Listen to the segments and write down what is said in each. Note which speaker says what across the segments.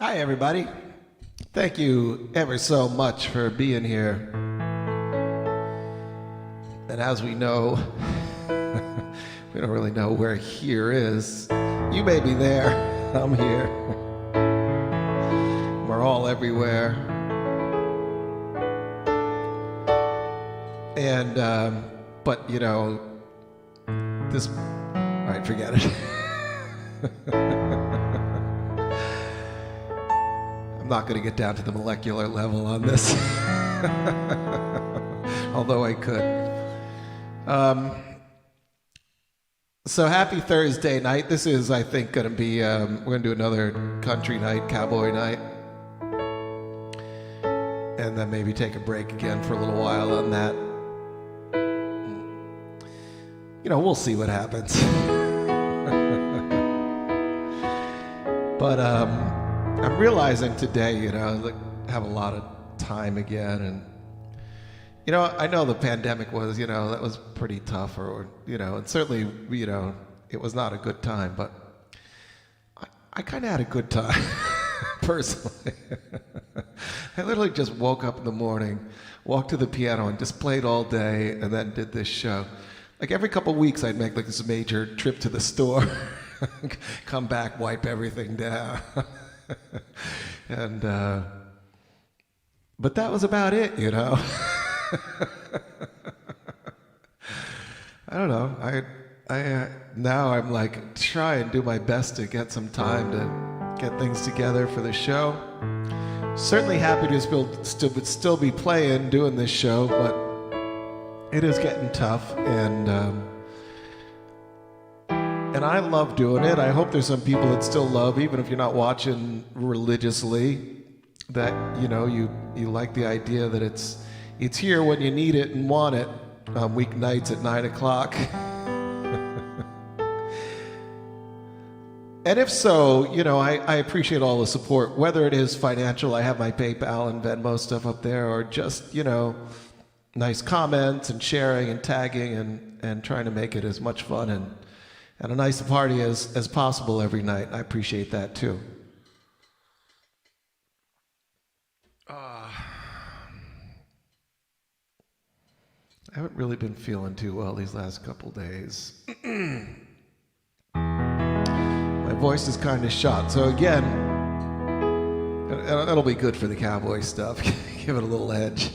Speaker 1: Hi, everybody. Thank you ever so much for being here. And as we know, we don't really know where here is. You may be there. I'm here. We're all everywhere. And, but, you know, this, all right, forget it. I'm not going to get down to the molecular level on this, although I could. So happy Thursday night. This is, I think, going to be, we're going to do another country night, cowboy night. And then maybe take a break again for a little while on that. You know, we'll see what happens. But I'm realizing today, you know, like, have a lot of time again, and you know, I know the pandemic was, you know, that was pretty tough, or you know, and certainly, you know, it was not a good time, but I kind of had a good time, personally. I literally just woke up in the morning, walked to the piano, and just played all day, and then did this show. Like every couple of weeks, I'd make like this major trip to the store, come back, wipe everything down. And but that was about it, you know. I don't know. I now I'm like try and do my best to get some time to get things together for the show. Certainly happy to still be playing, doing this show, but it is getting tough, and I love doing it. I hope there's some people that still love, even if you're not watching religiously, that you know you like the idea that it's here when you need it and want it on weeknights at 9 o'clock. And if so, you know, I appreciate all the support, whether it is financial. I have my PayPal and Venmo stuff up there, or just, you know, nice comments and sharing and tagging and trying to make it as much fun and a nice party as possible every night. I appreciate that too. I haven't really been feeling too well these last couple days. My voice is kind of shot, so again, that'll be good for the cowboy stuff. Give it a little edge.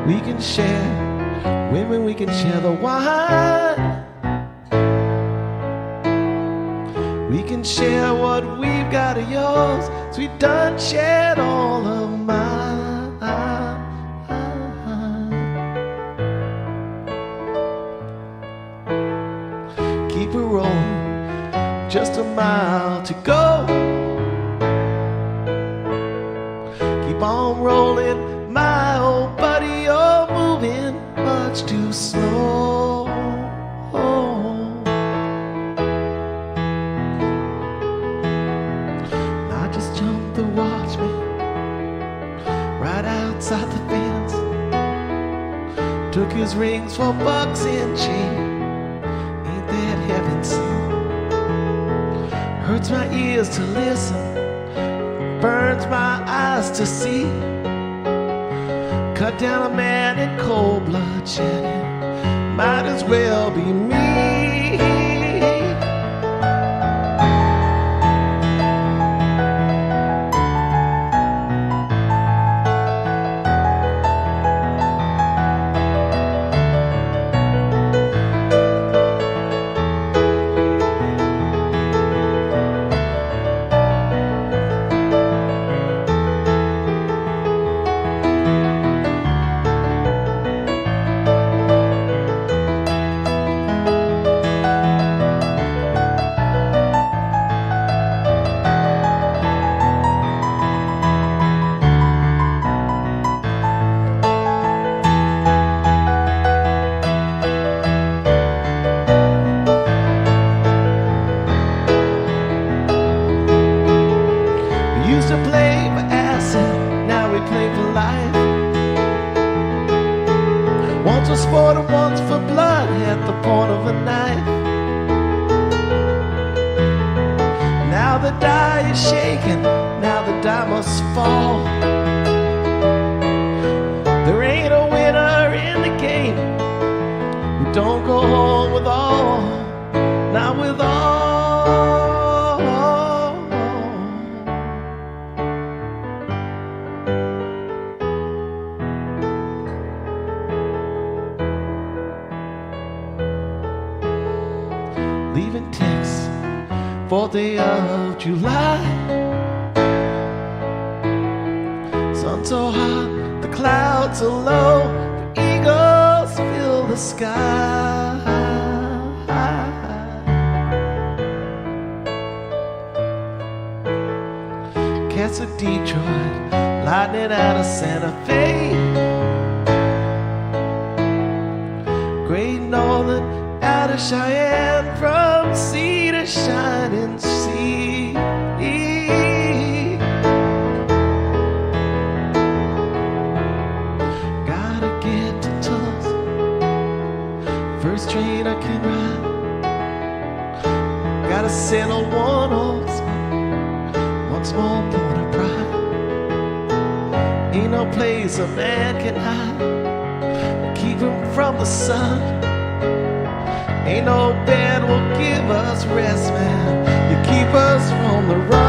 Speaker 1: We can share women, we can share the wine. We can share what we've got of yours, so we done shared all of mine. Keep it rolling, just a mile to go. Keep on rolling, my old buddy. You're moving much too slow. I just jumped the watchman right outside the fence. Took his rings for bucks and chain. Ain't that heaven sent? Hurts my ears to listen, burns my eyes to see. Cut down a man in cold blood shedding. Might as well be me. clouds fall. There ain't a winner in the game who don't go home with all, not with all. Leaving Texas, 4th day of July. Sun so hot, the clouds are low, the eagles fill the sky. Cats of Detroit, lightning out of Santa Fe. Great Northern out of Cheyenne, from sea to shining sea. Gotta get to Tulsa, first train I can ride. Gotta settle one horse, one small point of pride. Ain't no place a man can hide, keep him from the sun. Ain't no bed will give us rest, man. You keep us from the run.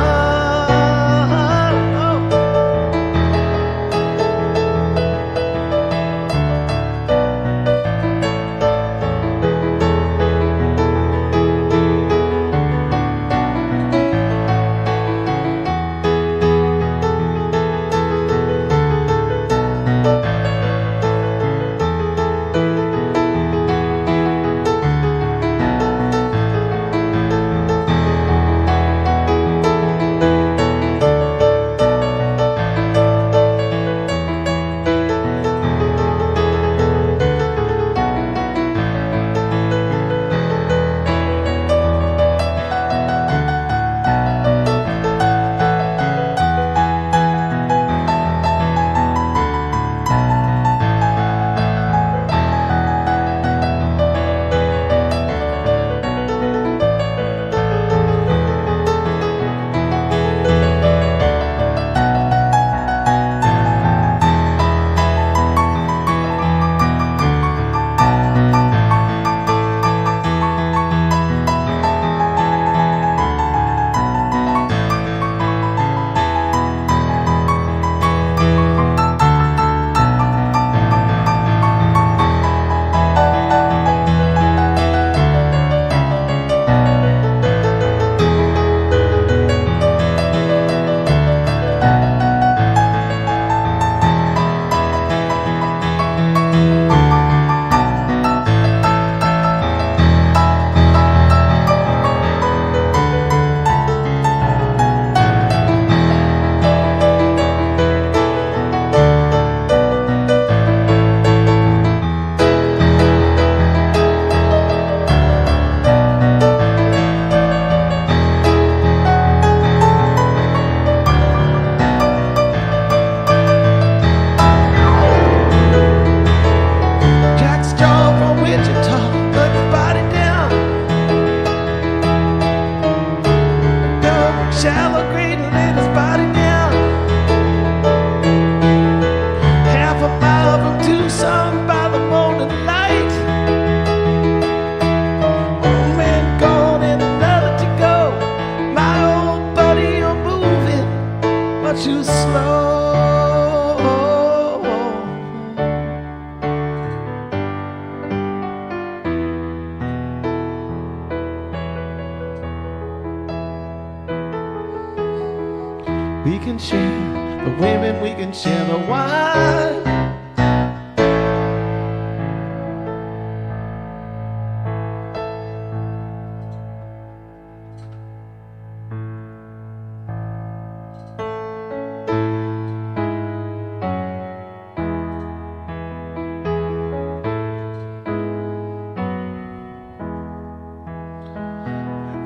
Speaker 1: We can share the women, we can share the wine.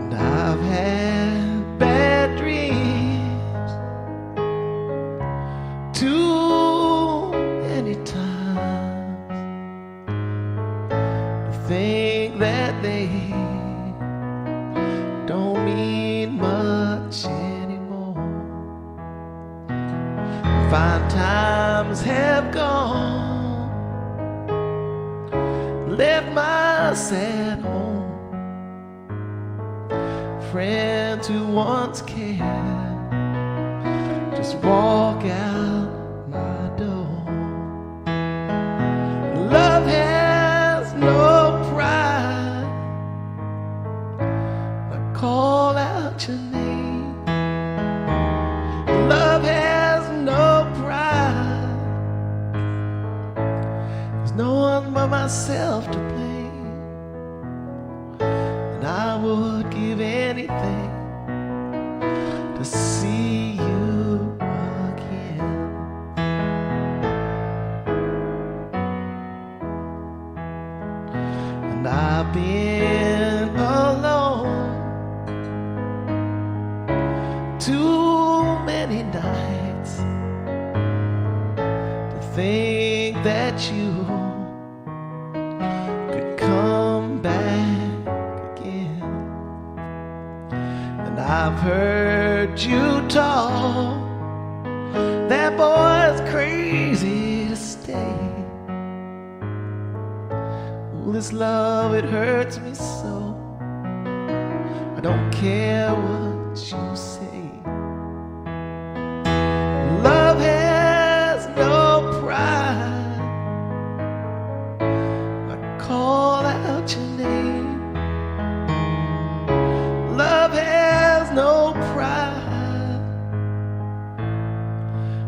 Speaker 1: And I've had bad dreams too many times. I think that they don't mean much anymore. others have gone, left my sad home. Friends who once cared just walk out my door. Love has no pride. I call out your name. Love has no pride. There's no one but myself to blame, and I would give anything to see you again. And I've been alone too many nights to think that you could come back again. And I've heard you talk, that boy's crazy to stay. Ooh, this love, it hurts me so. I don't care what you say. Love has no pride. I call out your name. Love has no pride.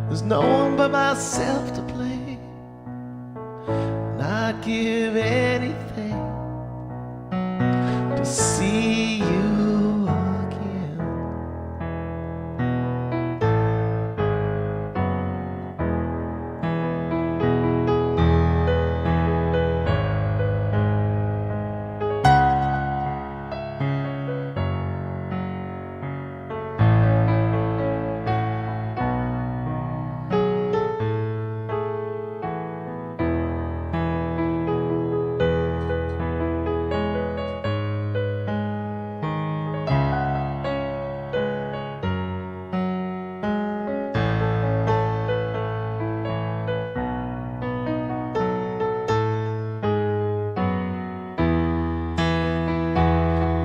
Speaker 1: There's no one but myself to blame, and I'd give anything to see you again.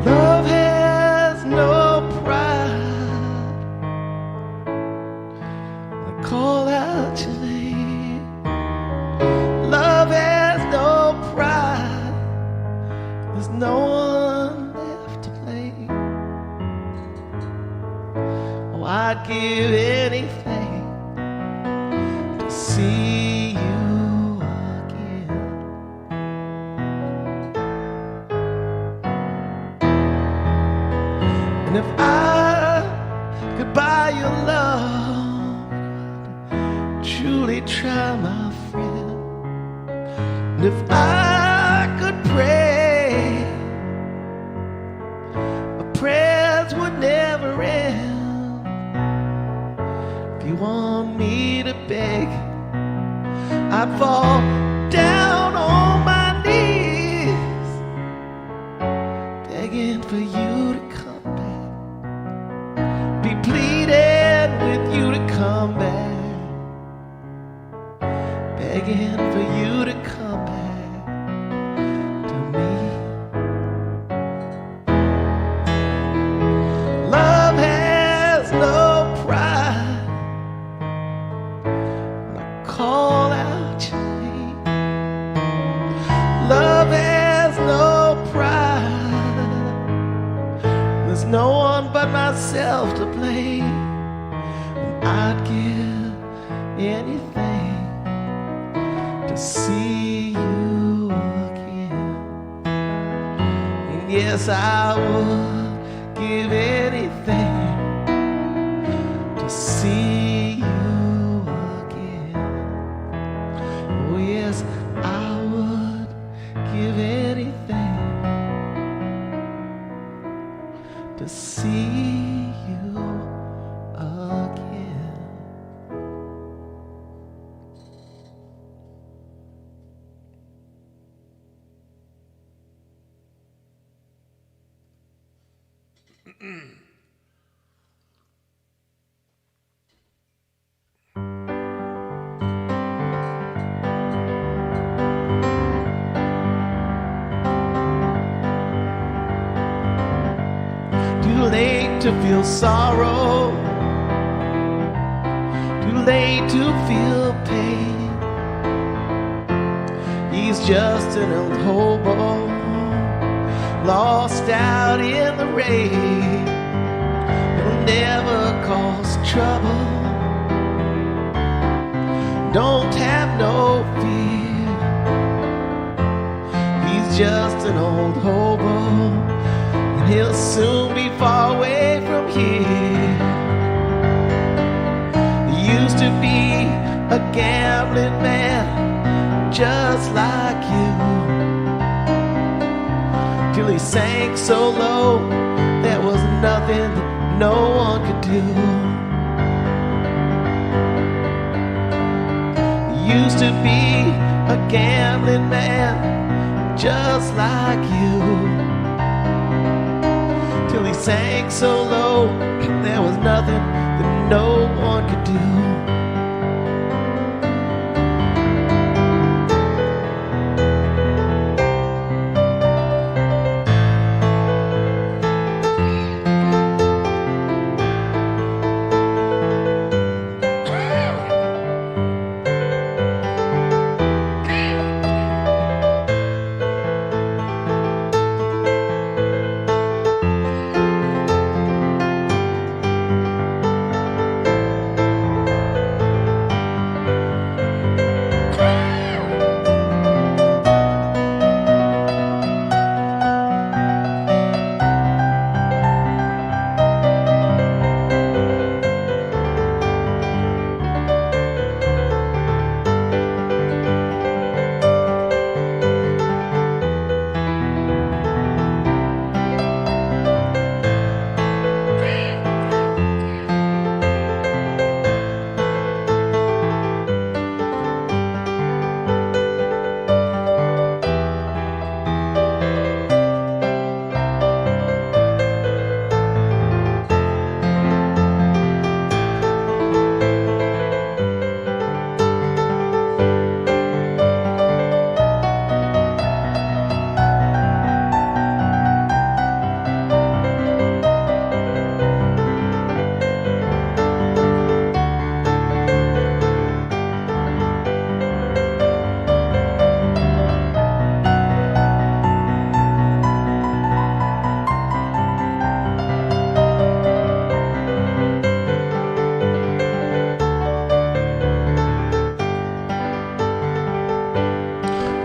Speaker 1: Love has no pride. I call out your name. Love has no pride. There's no one left to blame. Oh, I'd give anything to see you again. And if I could buy your love, I'd truly try, my friend. And if I could pray, my prayers would never end. If you want me to beg, I'd fall down on my knees, begging for you to come back, be pleading with you to come back, begging for you to come back to me. Love has no pride. When I call out your name, love has no pride. There's no one but myself to blame, and I'd give anything to see you again. And yes, I would give anything to see you again. Oh yes, I would give anything to see you again. to feel sorrow, too late to feel pain. He's just an old hobo, lost out in the rain. He'll never cause trouble, don't have no fear. He's just an old hobo, and he'll soon be far away from here. He used to be a gambling man, just like you, till he sank so low there was nothing that no one could do. He used to be a gambling man, just like you, till he sank so low there was nothing that no one could do.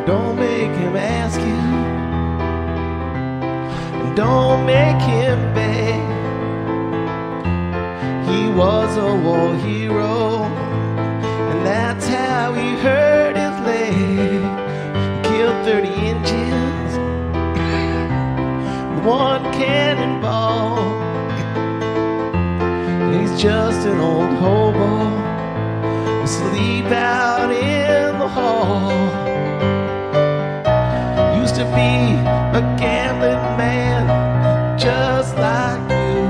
Speaker 1: Don't make him ask you, don't make him beg. He was a war hero, and that's how he hurt his leg. He killed 30 Indians with one cannonball. He's just an old hobo, asleep out in the hall. Used to be a gambling man, just like you.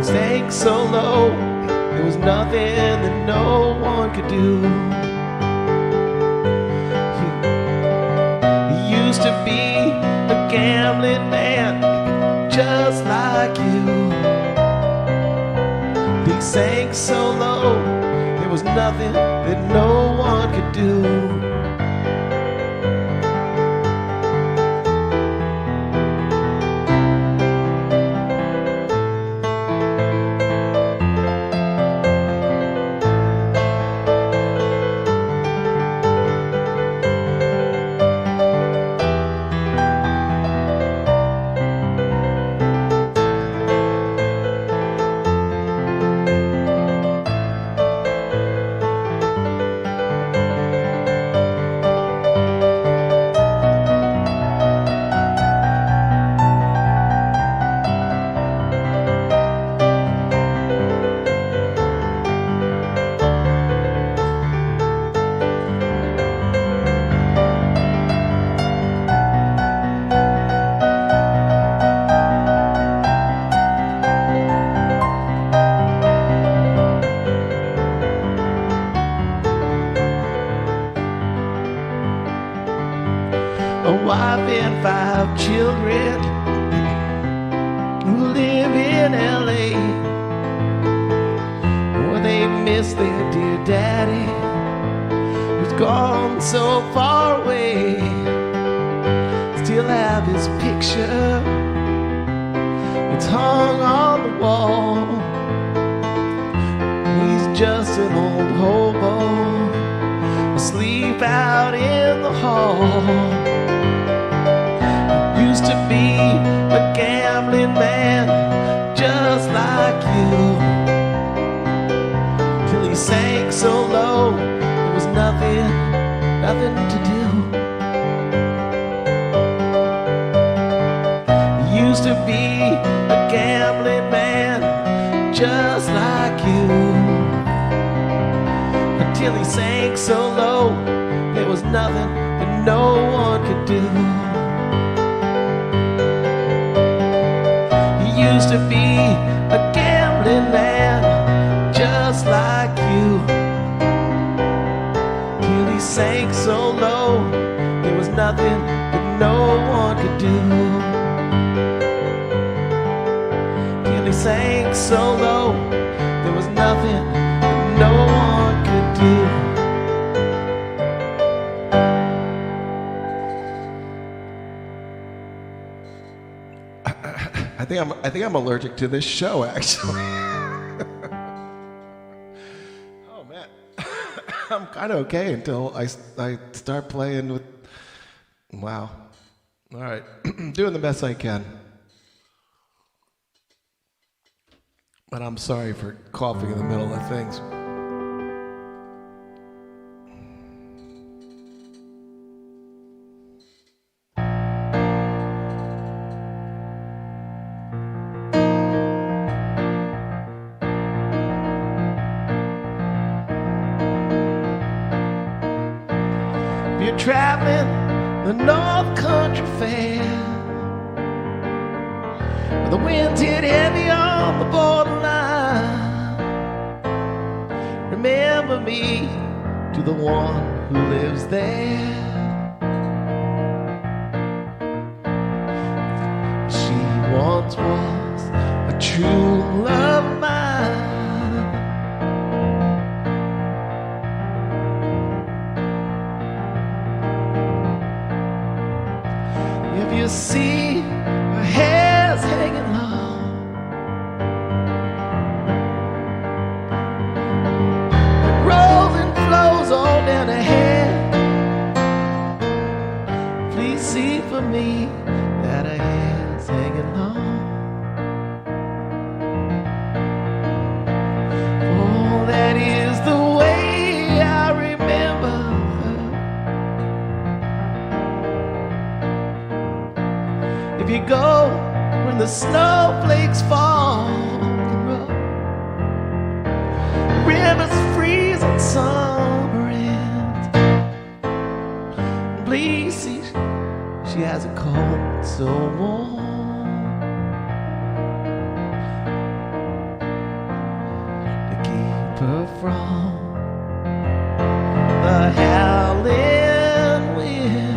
Speaker 1: Sank so low, there was nothing that no one could do. He used to be a gambling man, just like you. He sank so low, there was nothing that no one could do. A wife and 5 children, who live in LA, where they miss their dear daddy, who's gone so far away. Still have his picture, it's hung on the wall. He's just an old hobo, asleep out in the hall. Used to be a gambling man, just like you, till he sank so low, there was nothing to do. He used to be a gambling man, just like you, until he sank so low, there was nothing that no one could do. Used to be a gambling man, just like you, till he sank so low, there was nothing that no one could do. Till he sank so low, there was nothing that no one could do. I think I'm allergic to this show, actually. Oh man, I'm kind of okay until I start playing with. Wow. All right, doing the best I can. But I'm sorry for coughing in the middle of things. You're traveling the North Country Fair, where the winds hit heavy on the borderline. Remember me to the one who lives there. She once was a true love of mine. You see her hair's hanging low, and rolling flows all down her hair. Please see for me that her hair's hanging low. Oh, that is the way I remember her. If you go when the snowflakes fall, the rivers freeze on summer ends. Please see, she has a coat so warm to keep her from the howling winds.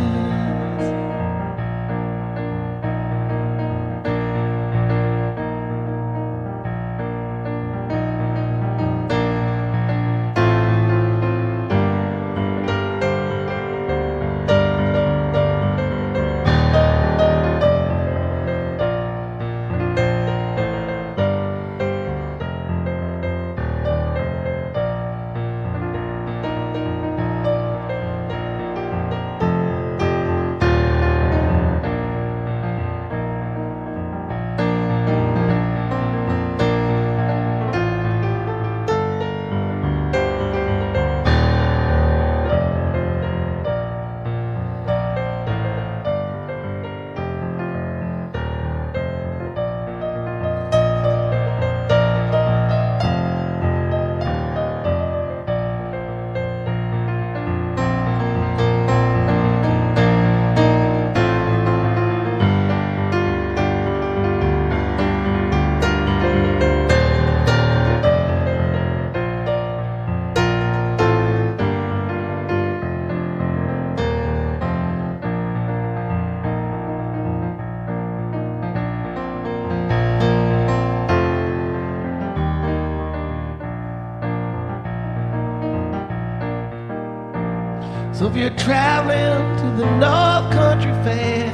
Speaker 1: if you're traveling to the North Country Fair,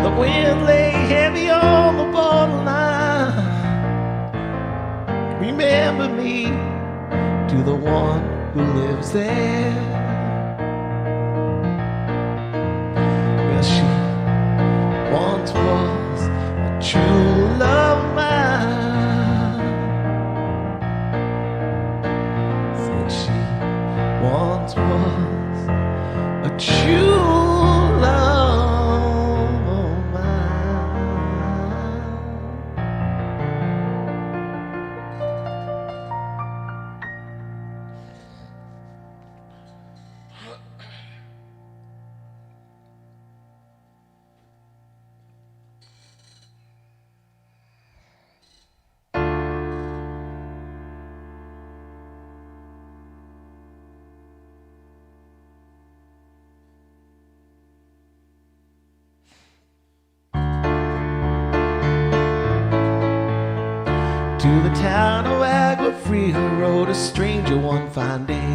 Speaker 1: the wind lay heavy on the borderline, remember me to the one who lives there. Well, she once was a true love of mine. Said she once was a true love of mine. To the town of Agua Fria rode a stranger one fine day.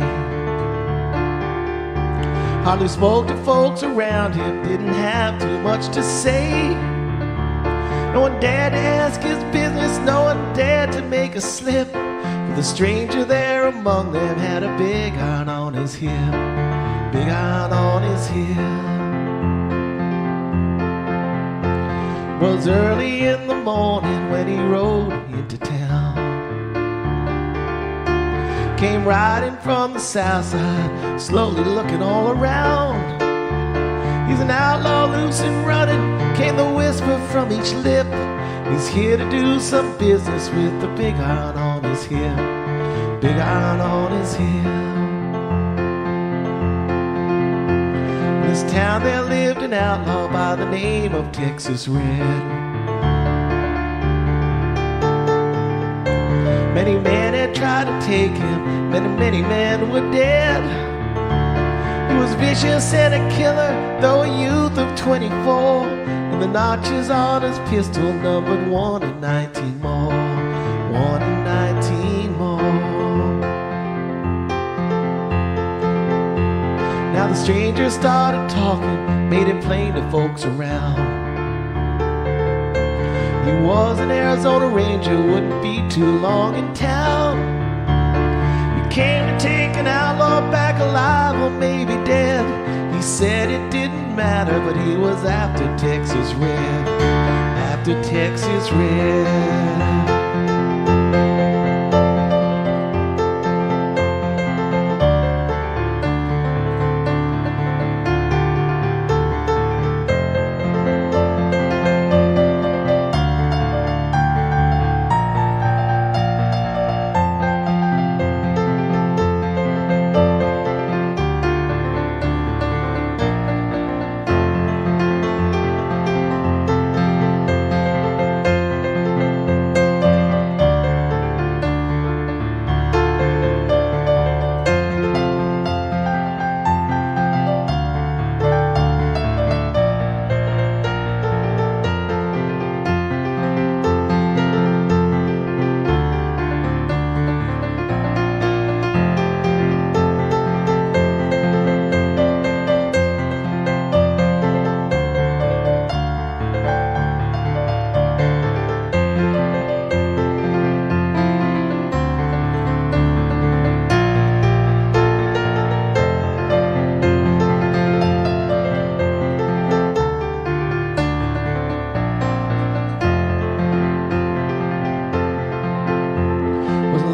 Speaker 1: Hardly spoke to folks around him, didn't have too much to say. No one dared to ask his business, no one dared to make a slip. For the stranger there among them had a big iron on his hip, big iron on his hip. It was early in the morning when he rode into town. Came riding from the south side, slowly looking all around. He's an outlaw loose and running, came the whisper from each lip. He's here to do some business with the big iron on his hip, big iron on his hip. In this town there lived an outlaw by the name of Texas Red. Many men had tried to take him, many men were dead. He was vicious and a killer, though a youth of 24. And the notches on his pistol numbered 1 in 19 more, 1 in 19 more. Now the stranger started talking, made it plain to folks around. He was an Arizona Ranger, wouldn't be too long in town. He came to take an outlaw back alive or maybe dead. He said it didn't matter, but he was after Texas Red, after Texas Red.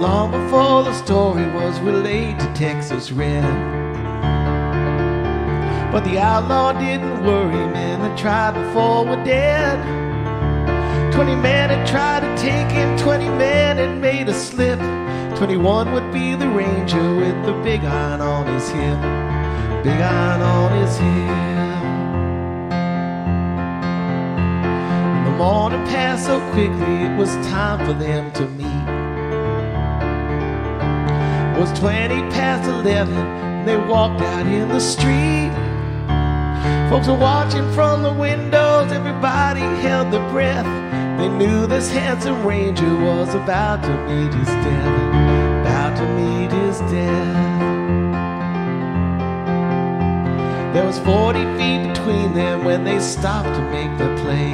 Speaker 1: Long before the story was relayed to Texas Red. But the outlaw didn't worry, men that tried before were dead. 20 men had tried to take him, 20 men had made a slip. 21 would be the ranger with the big iron on his hip, big iron on his hip. And the morning passed so quickly, it was time for them to meet. It was 20 past 11, and they walked out in the street. Folks were watching from the windows, everybody held their breath. They knew this handsome ranger was about to meet his death, about to meet his death. There was 40 feet between them when they stopped to make their play.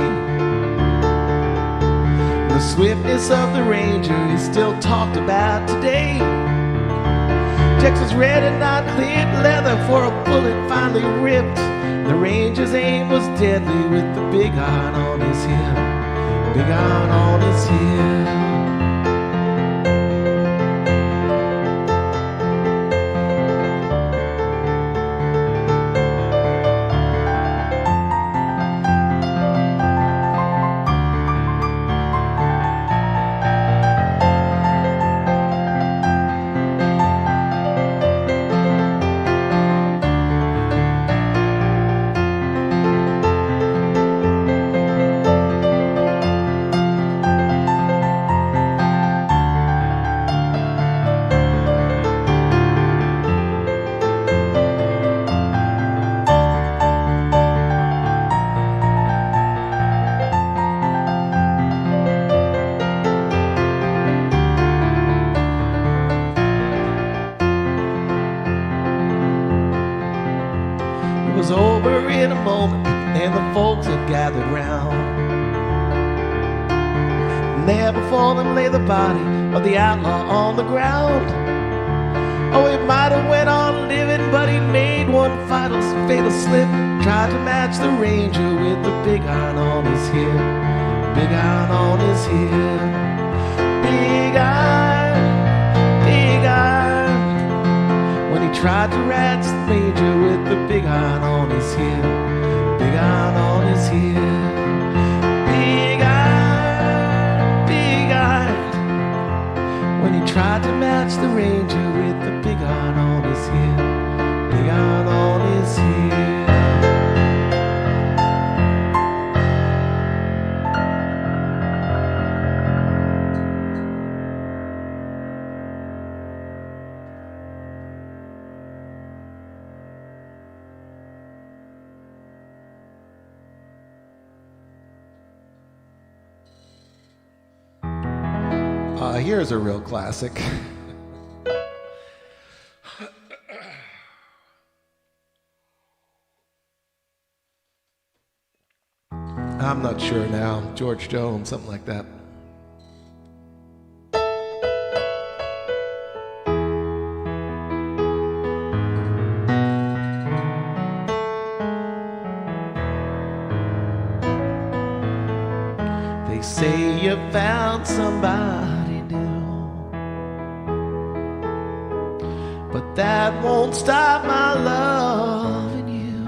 Speaker 1: The swiftness of the Ranger is still talked about today. Texas red and not cleared leather for a bullet finally ripped. The Ranger's aim was deadly with the big iron on his hip. Big iron on his hip. It was over in a moment, and the folks had gathered round. And there before them lay the body of the outlaw on the ground. Oh, he might have went on living, but he made one fatal slip. Tried to match the Ranger with the big iron on his hip. Big iron on his hip. Big iron, big iron. When he tried to match the Ranger with the big iron on his hip. Big iron on his hip. Big iron, big iron. When he tried to match the Ranger with the big iron on his hip. Big iron on his hip. Here's a real classic. I'm not sure now. George Jones, something like that. They say you found somebody new, but that won't stop my loving you.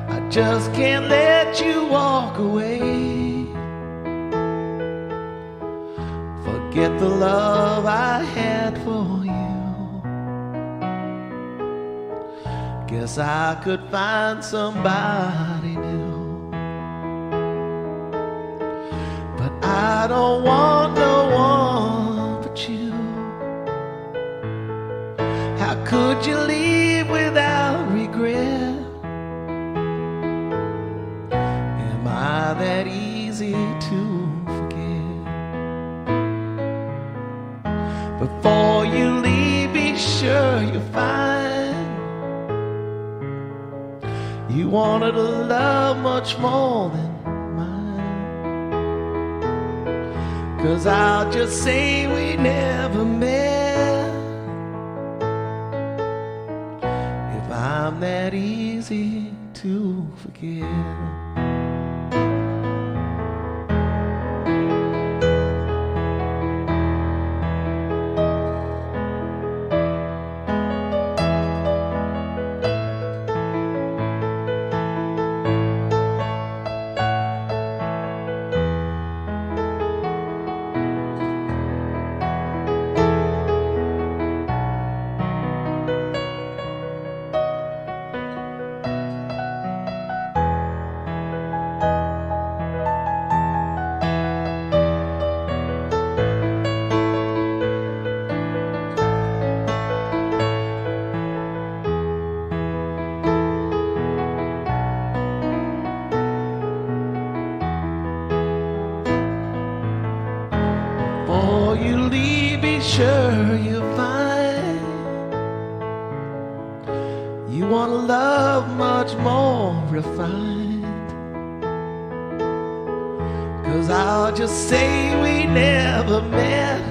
Speaker 1: I just can't let you walk away. Forget the love I had for you. Guess I could find somebody new. But I don't want no one but you. How could you leave without regret? Am I that easy to forget? Before you leave, be sure you find you wanted a love much more than mine. 'Cause I'll just say we never met if I'm that easy to forget. You want a love much more refined. 'Cause I'll just say we never met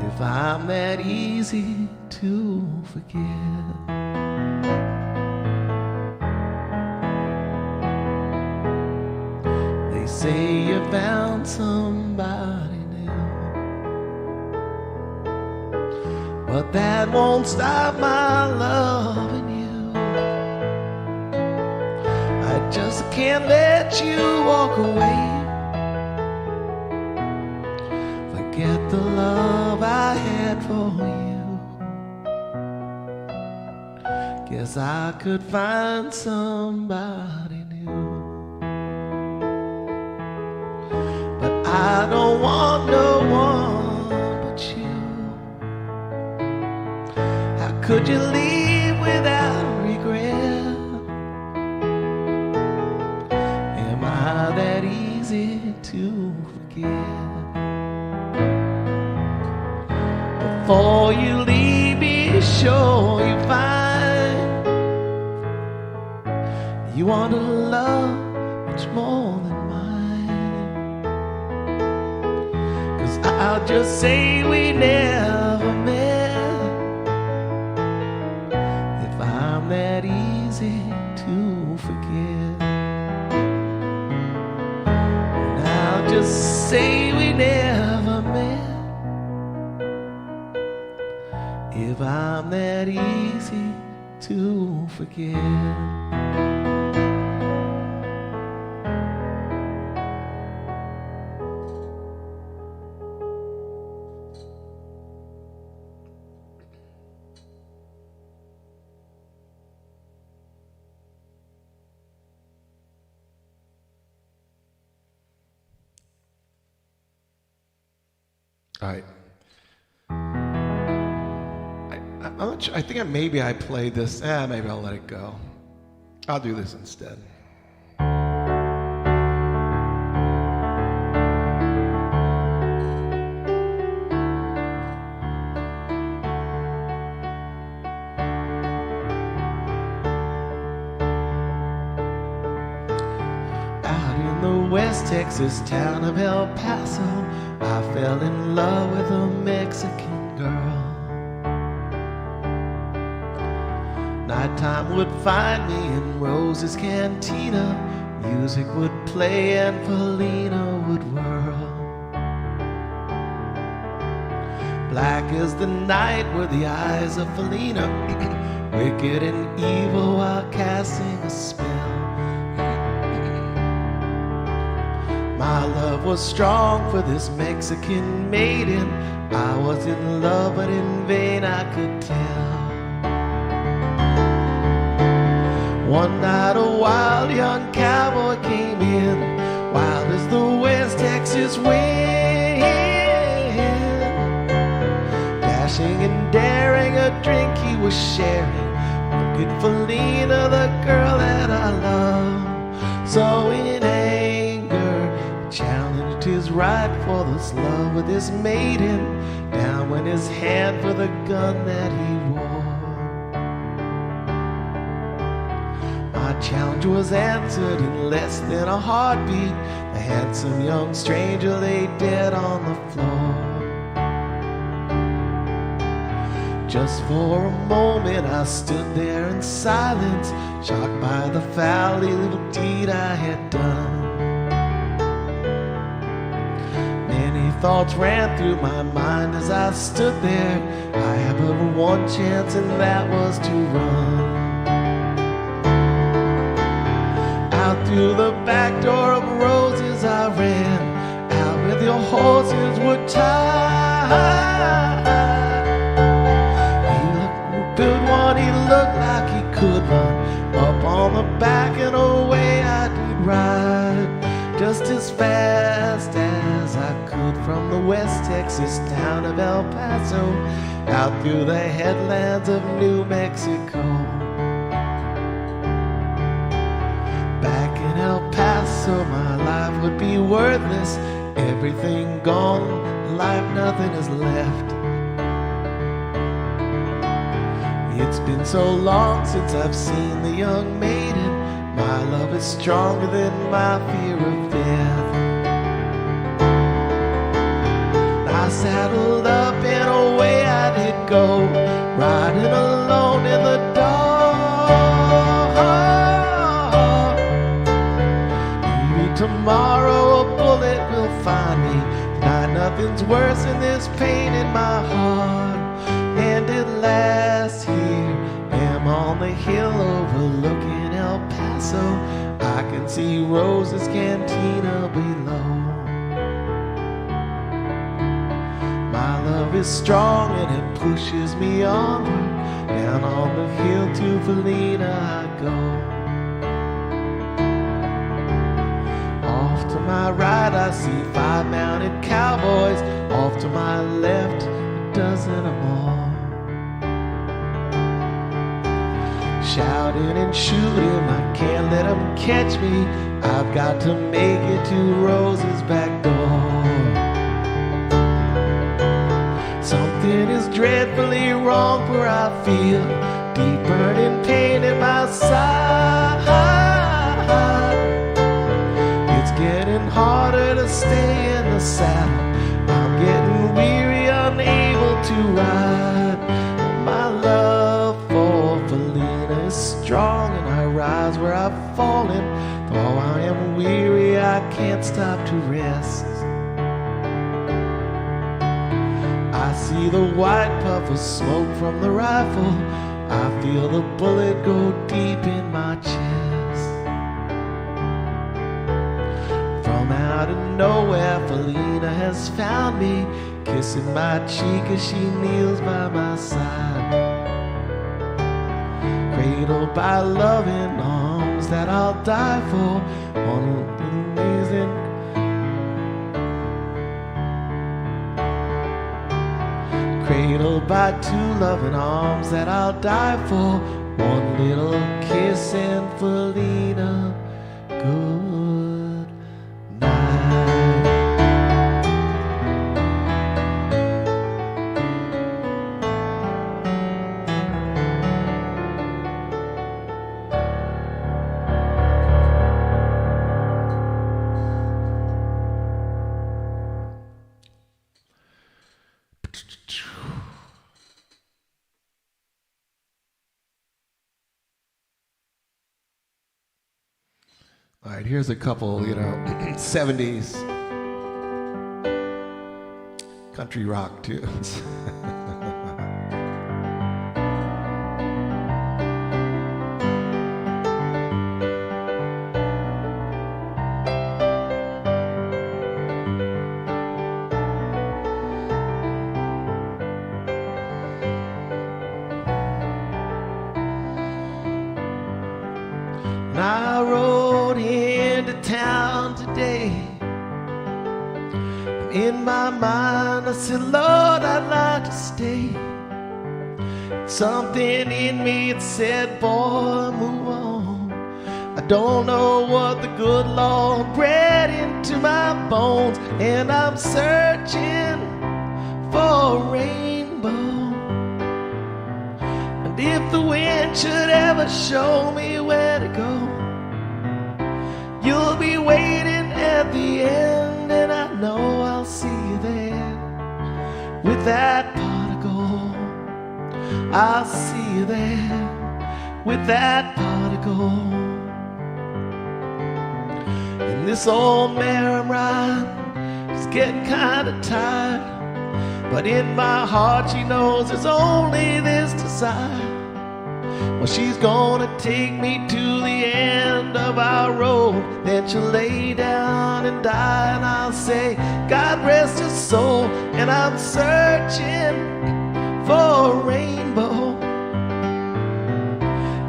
Speaker 1: if I'm that easy to forget. They say you found somebody new, but that won't stop my loving you. I just can't let you walk away. Forget the love I had for you. Guess I could find somebody new. But I don't want no one but you. How could you leave without regret? Am I that easy to forget? Before you leave, be sure you find you want a love much more than mine. 'Cause I'll just say we never met if I'm that easy to forget. And I'll just say we never met if I'm that easy to forget. All right. I'm not sure. I think maybe I played this. Maybe I'll let it go. I'll do this instead. Out in the West Texas town of El Paso, I fell in love with a Mexican girl. Nighttime would find me in Rose's Cantina. Music would play and Felina would whirl. Black as the night were the eyes of Felina, wicked and evil while casting a spell. My love was strong for this Mexican maiden. I was in love, but in vain I could tell. One night a wild young cowboy came in, wild as the West Texas wind. Dashing and daring, a drink he was sharing. Look at Felina, the girl that I love. So in anger, challenged his right for this love with this maiden. Down went his hand for the gun that he wore. My challenge was answered in less than a heartbeat. The handsome young stranger lay dead on the floor. Just for a moment I stood there in silence, shocked by the foul little deed I had done. Many thoughts ran through my mind as I stood there. I had but one chance, and that was to run. Out through the back door of Roses I ran, out where the horses were tied. He looked good one, he looked like he could run. Up on the back and away I did ride, just as fast as I could from the West Texas town of El Paso, out through the headlands of New Mexico. Back in El Paso, my life would be worthless. Everything gone, life nothing is left. It's been so long since I've seen the young maiden. My love is stronger than my fear of death. I saddled up and away I did go, riding alone in the dark. Maybe tomorrow a bullet will find me. Tonight nothing's worse than this pain in my heart. And at last here am on the hill overlooking El Paso. I can see Rose's cantina below. My love is strong and it pushes me onward. Down on the hill to Felina I go. Off to my right I see 5 mounted cowboys. Off to my left a dozen or more. Shouting and shooting, I can't let them catch me. I've got to make it to Rose's back door. Something is dreadfully wrong, for I feel deep burning pain in my side. It's getting harder to stay in the saddle. I'm getting weary, unable to ride. My love for Felina is strong, and I rise where I've fallen. Though I am weary, I can't stop to rest. I see the white puff of smoke from the rifle. I feel the bullet go deep in my chest. From out of nowhere, Felina has found me, kissing my cheek as she kneels by my side. Cradled by loving arms that I'll die for. One amazing. Cradled by 2 loving arms that I'll die for. One little kiss and Felina, good night. All right, here's a couple, 70s country rock tunes. I rode into town today, and in my mind I said, Lord, I'd like to stay. Something in me it said, boy, move on. I don't know what the good Lord bred into my bones, and I'm searching for a rainbow. And if the wind should ever show me where to go, you'll be waiting at the end, and I know I'll see you there with that pot of gold. I'll see you there with that pot of gold. And this old mare I'm riding is getting kind of tired, but in my heart she knows there's only this desire. Well, she's gonna take me to the end of our road, then she'll lay down and die, and I'll say, God rest her soul. And I'm searching for a rainbow,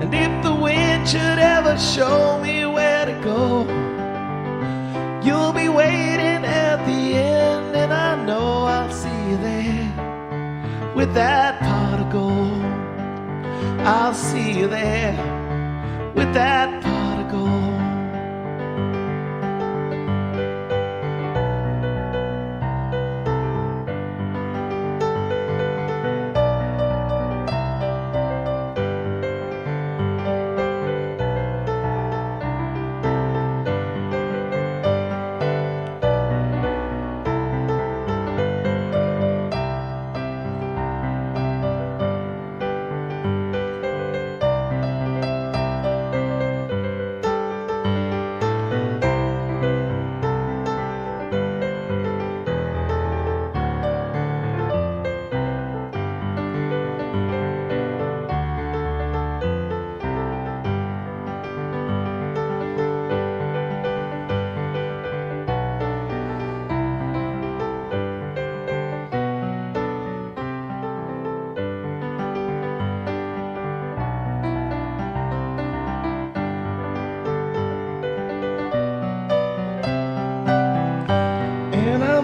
Speaker 1: and if the wind should ever show me where to go, you'll be waiting at the end, and I know I'll see you there with that pot of gold. I'll see you there with that pot of gold.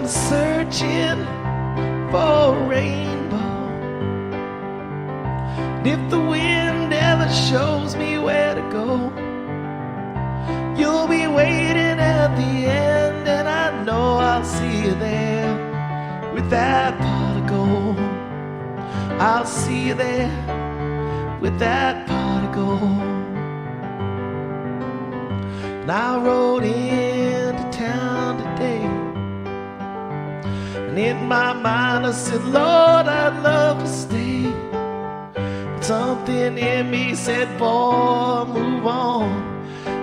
Speaker 1: searching for a rainbow. And if the wind ever shows me where to go, you'll be waiting at the end, and I know I'll see you there with that pot of gold. I'll see you there with that pot of gold. And I rode into town today, and in my mind I said, Lord, I'd love to stay. But something in me said, boy, move on.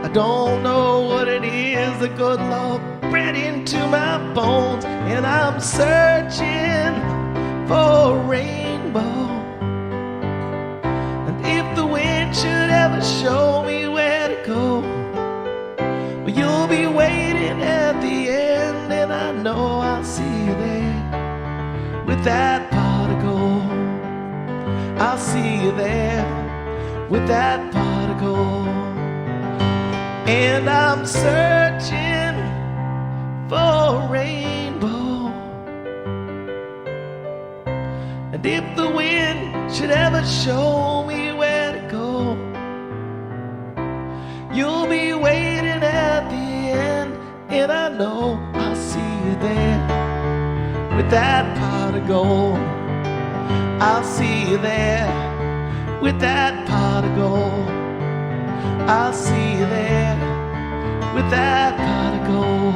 Speaker 1: I don't know what it is the good Lord bred into my bones, and I'm searching for a rainbow. And if the wind should ever show me where to go, well, you'll be waiting at the end, and I know I'll see you there with that pot of gold. I'll see you there with that pot of gold. And I'm searching for a rainbow. And if the wind should ever show me where to go, you'll be waiting at the end, and I know I'll see you there with that pot of gold. I'll see you there with that pot of gold. I'll see you there with that pot of gold.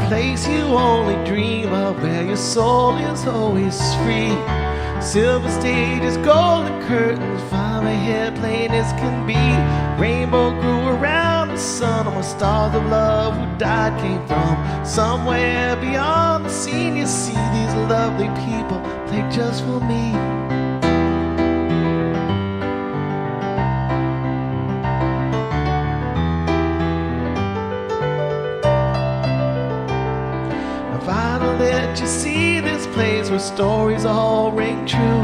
Speaker 1: Place you only dream of, where your soul is always free. Silver stages, golden curtains, fly my head plain as can be. Rainbow grew around the sun, where stars of love who died came from. Somewhere beyond the scene you see these lovely people play just for me. Let you see this place where stories all ring true.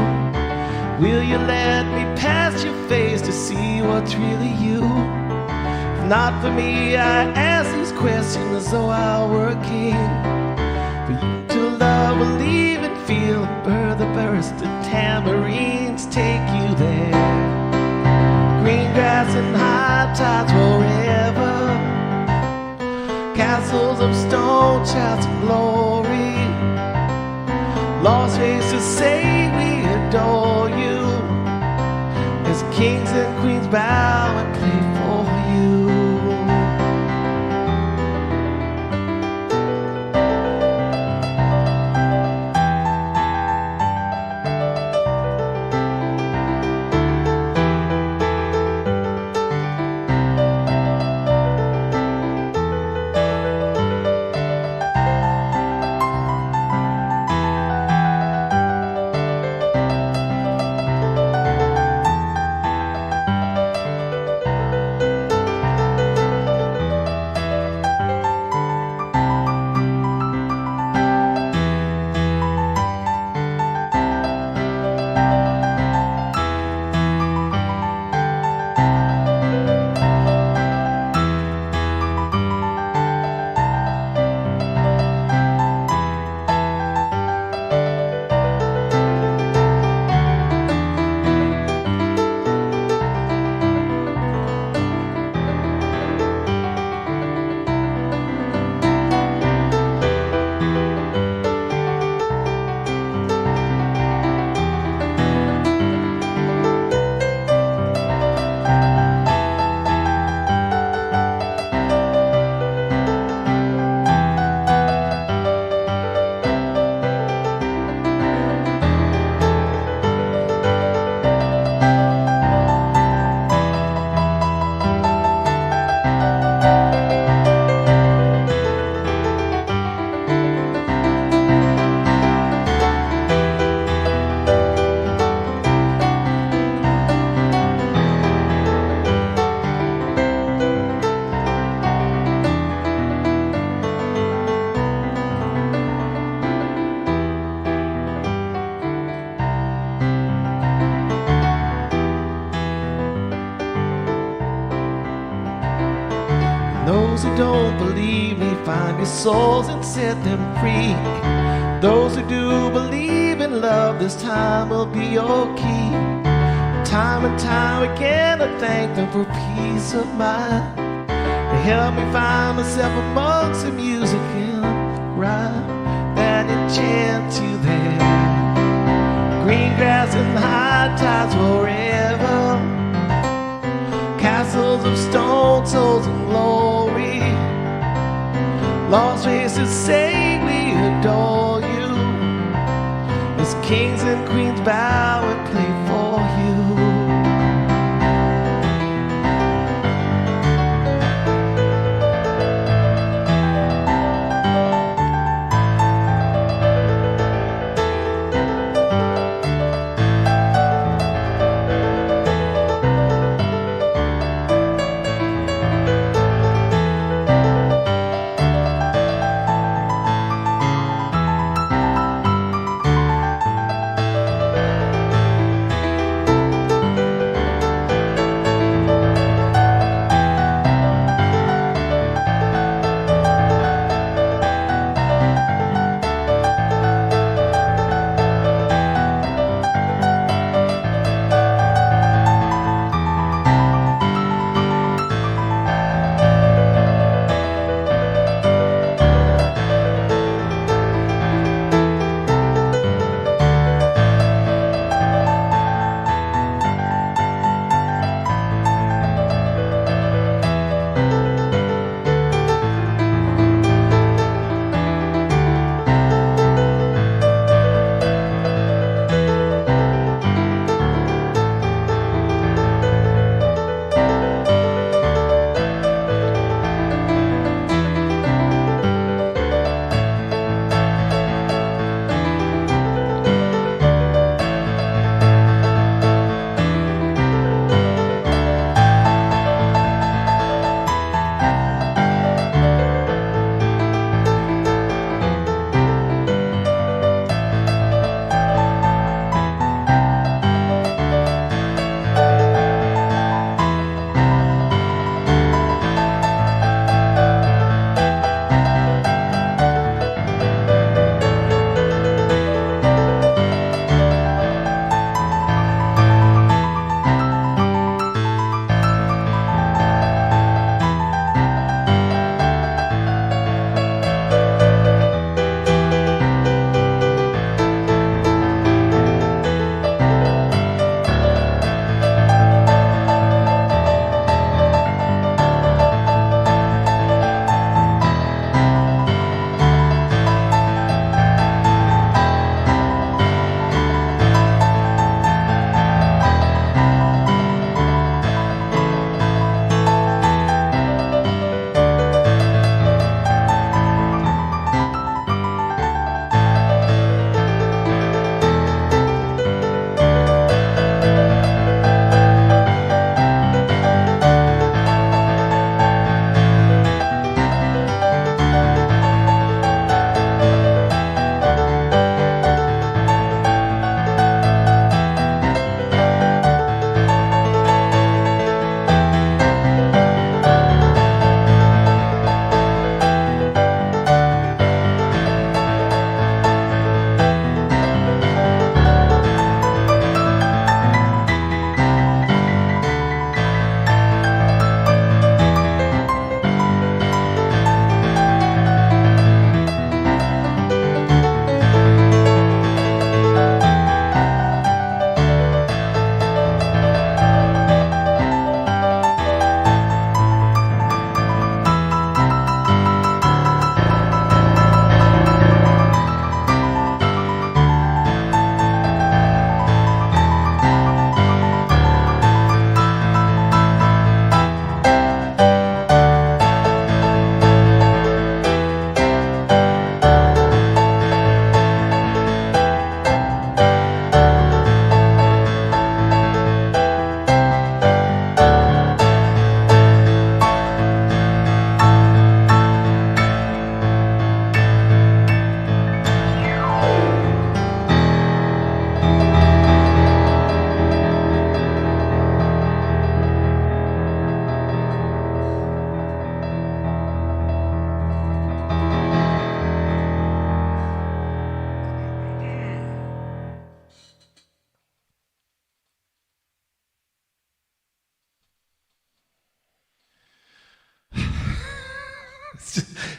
Speaker 1: Will you let me past your face to see what's really you? If not for me, I ask these questions as though I were a king. For you to love, believe and feel, birth the burst of tambourines take you there. Green grass and high tides forever, castles of stone, shouts of glory, lost faces say we adore you, as kings and queens bow and play for you. Those who don't believe me, find your souls and set them free. Those who do believe in love, this time will be your key. Time and time again, I thank them for peace of mind. They help me find myself amongst the music and rhyme that enchants you there. Green grass and high tides forever. Castles of stone, souls and glory. Lost faces say we adore you. As kings and queens bow and play for you.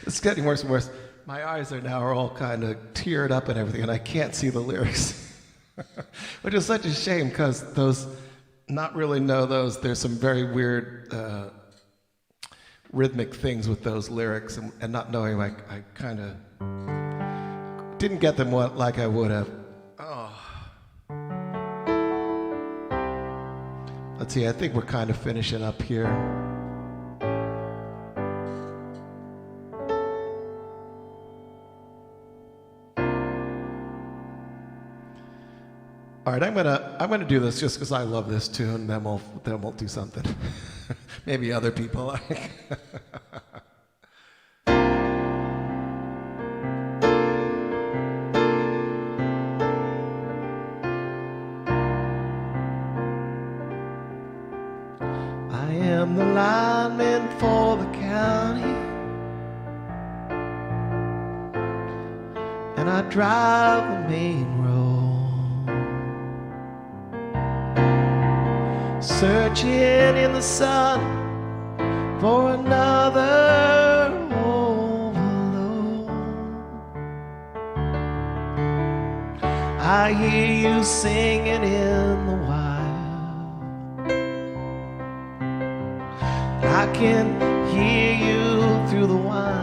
Speaker 1: It's getting worse and worse. My eyes are all kind of teared up and everything, and I can't see the lyrics. Which is such a shame, because not really know those. There's some very weird rhythmic things with those lyrics, and not knowing, I kind of didn't get them like I would have. Oh. Let's see, I think we're kind of finishing up here. All right, I'm gonna do this just because I love this tune. Then we'll do something. Maybe other people like. I am the lineman for the county, and I drive the main road. Searching in the sun for another overload. I hear you singing in the wild. I can hear you through the wine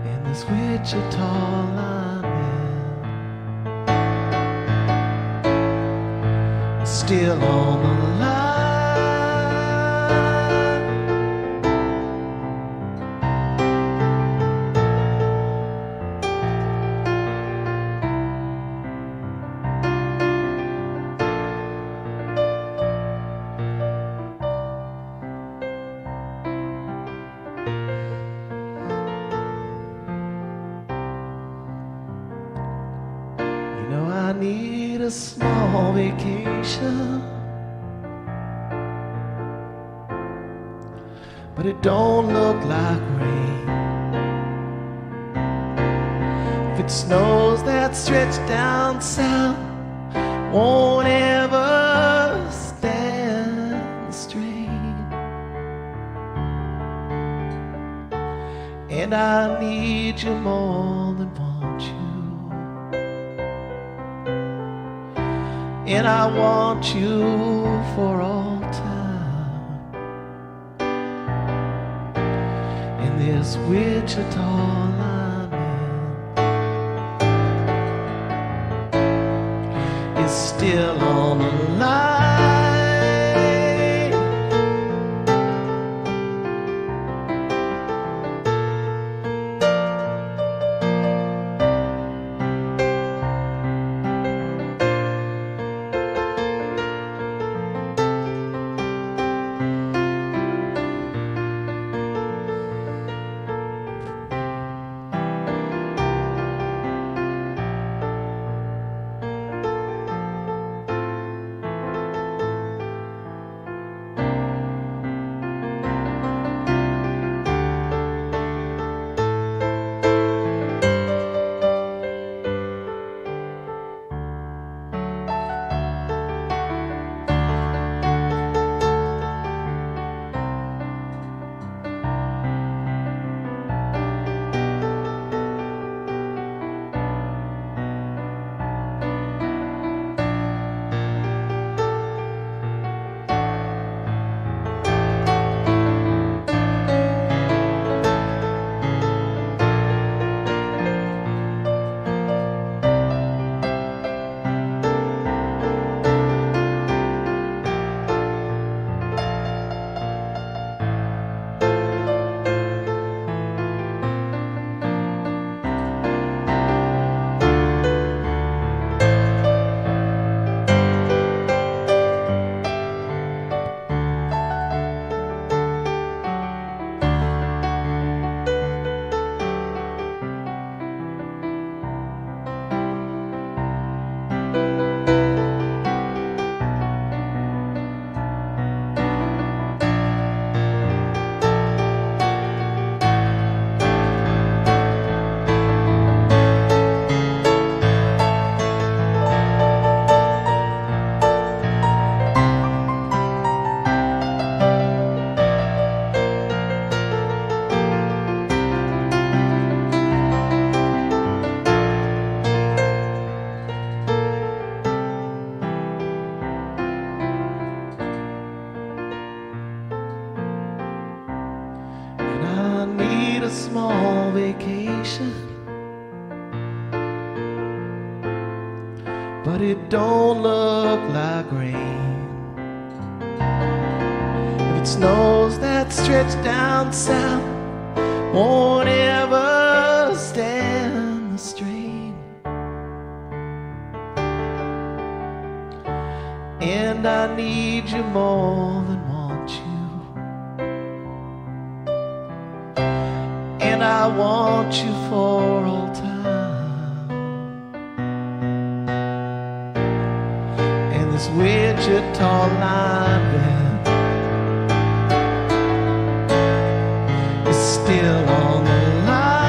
Speaker 1: in this Wichita Lineman. Still on the line. You know I need a small vacation, but it don't look like rain. If it snows that stretch down south, won't ever stand the strain. And I need you more than want you, and I want you for all time. And this Wichita lineman is still on the line. small vacation, but it don't look like rain. If it snows that stretch down south, won't ever stand the strain. And I need you more than want you, and I want you for all time. And this Wichita Lineman is still on the line.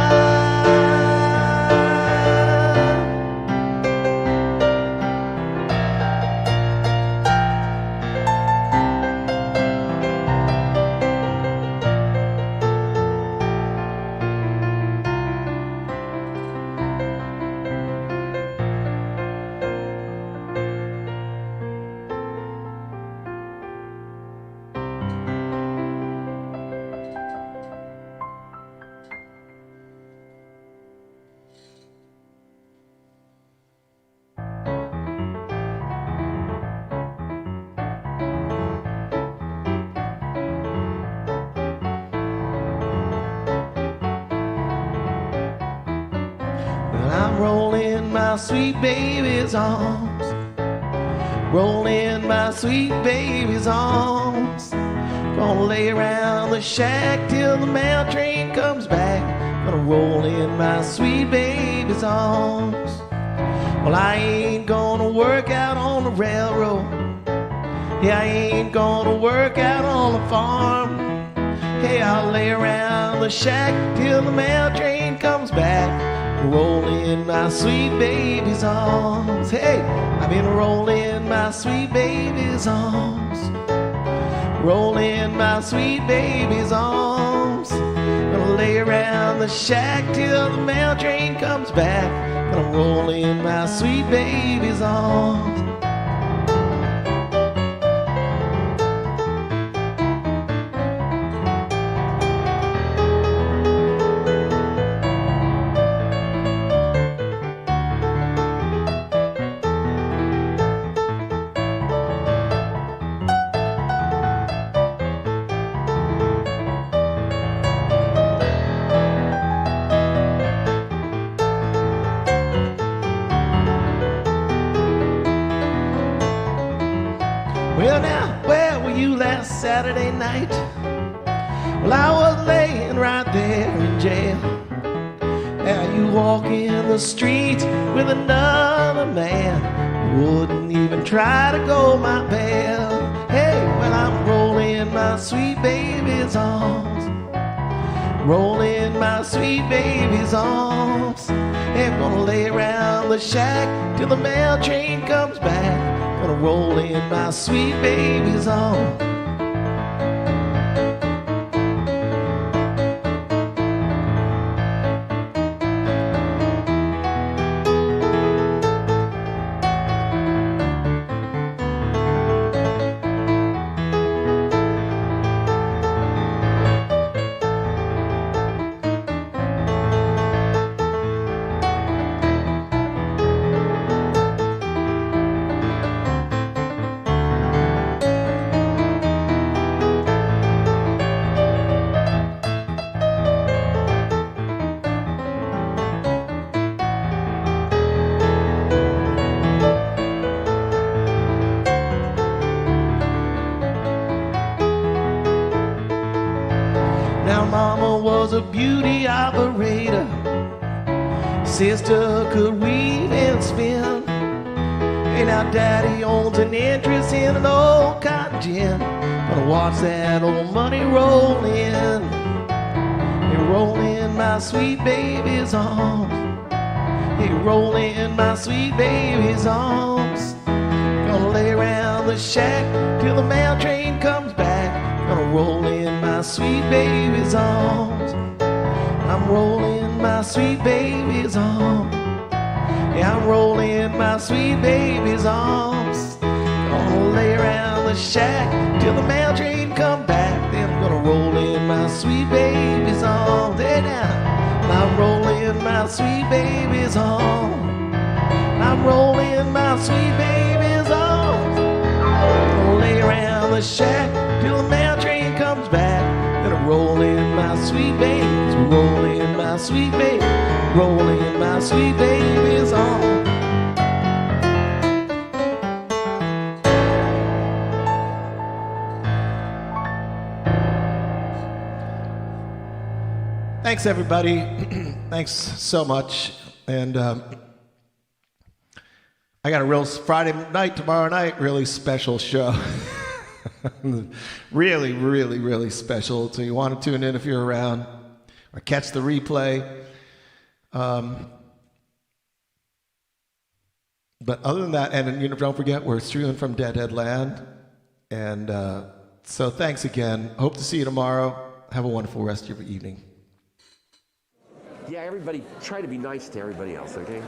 Speaker 1: I'm rolling my sweet baby's arms, rolling my sweet baby's arms. Gonna lay around the shack till the mail train comes back. Gonna roll in my sweet baby's arms. Well, I ain't gonna work out on the railroad. Yeah, I ain't gonna work out on the farm. Hey, I'll lay around the shack till the mail train comes back. Rolling my sweet baby's arms. Hey, I've been rolling my sweet baby's arms, rolling my sweet baby's arms. Gonna lay around the shack till the mail train comes back. Gonna roll in my sweet baby's arms. Well now, where were you last Saturday night? Well, I was laying right there in jail. Now you walk in the street with another man, wouldn't even try to go my bail. Hey, well I'm rolling my sweet baby's arms, rolling my sweet baby's arms. And gonna lay around the shack till the mail train comes back. Gonna roll in my sweet baby's arms. Now mama was a beauty operator, sister could weave and spin. And now daddy owns an interest in an old cotton gin. Gonna watch that old money roll in. Hey, roll in my sweet baby's arms. Hey, roll in my sweet baby's arms. Gonna lay around the shack till the mail train comes back. Gonna roll in my sweet baby's arms. I'm rolling my sweet baby's arms. Yeah, I'm rolling my sweet baby's arms. Gonna lay around the shack till the mail train come back. Then I'm gonna roll in my sweet baby's arms. way down. I'm rolling my sweet babies home. I'm rolling my sweet babies home. Gonna lay around the shack till the mail train comes back. Then I'm rolling my sweet babies, rolling my sweet babies, rolling my sweet babies home. Thanks, everybody. Thanks so much. And I got a real Friday night, tomorrow night, really special show. Really, really, really special. So you want to tune in if you're around or catch the replay. But other than that, and you know, don't forget, we're streaming from Deadhead Land. And so thanks again. Hope to see you tomorrow. Have a wonderful rest of your evening.
Speaker 2: Yeah, everybody, try to be nice to everybody else, okay?